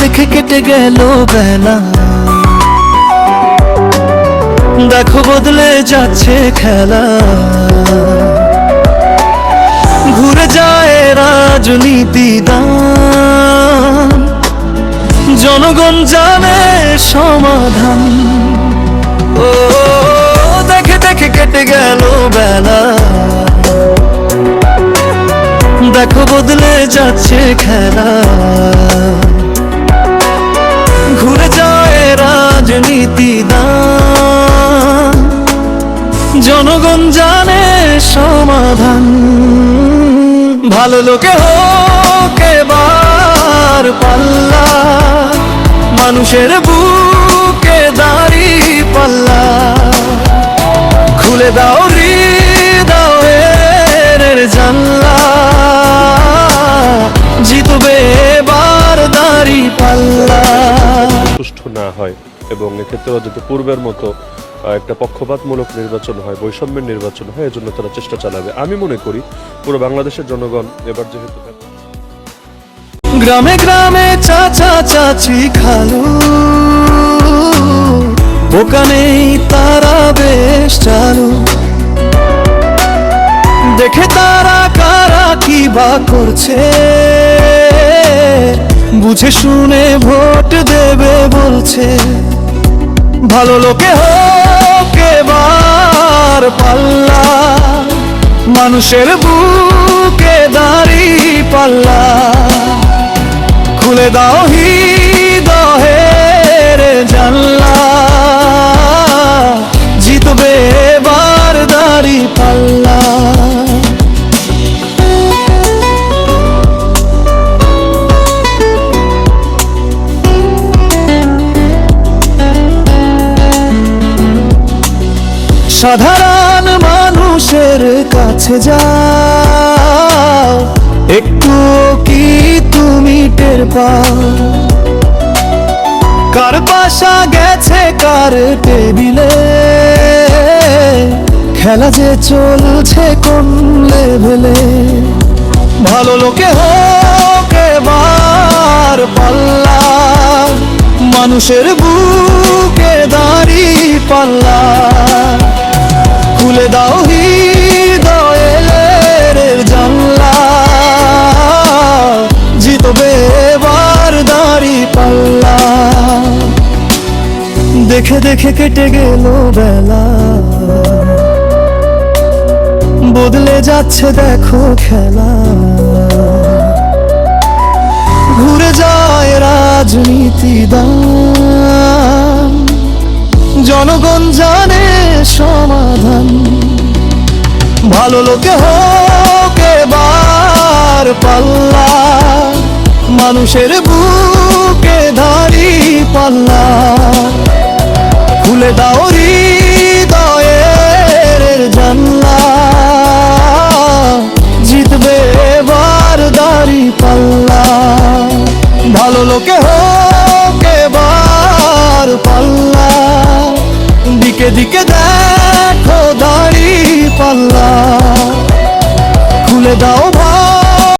দেখে কেটে গেল বেলা, দেখো বদলে যাচ্ছে খেলা। ঘুরে যায় রাজনীতি দান, জনগণ জানে সমাধান। ও দেখে দেখে কেটে গেল বেলা, দেখো বদলে যাচ্ছে খেলা। ঘুরে যায় রাজনীতি দান, জনগণ জানে সমাধান। ভালো লোকে হোক এবার পাল্লা, মানুষের বুকে দাড়ি পাল্লা। খুলে দাও হৃদয়ের জানলা, জিতবে এবার দাড়ি পাল্লা। সুষ্ঠু না হয় এবং এক্ষেত্রেও যাতে পূর্বের মতো একটা পক্ষপাতমূলক নির্বাচন হয়, বৈষম্যের নির্বাচন হয়, এজন্য তারা চেষ্টা চালাবে। আমি মনে করি পুরো বাংলাদেশের জনগণ এবার যেহেতু গ্রামে গ্রামে চাচা চাচি খালু, ওখানেই তারা বেশ চালু। দেখে তারা কারা কি বা করছে, বুঝে শুনে ভোট দেবে বলছে। ভালো লোকে হোক এবার পাল্লা, মানুষের বুকে দাড়ি পাল্লা। খুলে দাও হৃদয়ের জানলা, জিতবে এবার দাড়ি পাল্লা। সাধারণ মানুষের কাছে যাও, একটু কি তুমি টের পাও? কার পাশা গেছে কার টেবিলে, খেলা যে চলছে কোন লেভেলে। ভালো লোকে হোক এবার পাল্লা, মানুষের বুকে দাড়ি পাল্লা। খুলে দাও হৃদয়ের জানলা, জিতবে এবার দাড়ি পাল্লা। দেখে দেখে কেটে গেল বেলা, বদলে যাচ্ছে দেখো খেলা। ঘুরে যায় রাজনীতি দান, জনগণ জানে সমাধান। ভালো লোকে হোক এবার পাল্লা, মানুষের বুকে দাড়ি পাল্লা। খুলে দাও হৃদয়ের জানলা, জিতবে এবার দাড়ি পাল্লা। ভালো লোকে হোক এবার পাল্লা, দিকে দিকে দেখো দাড়ি পাল্লা। খুলে দাও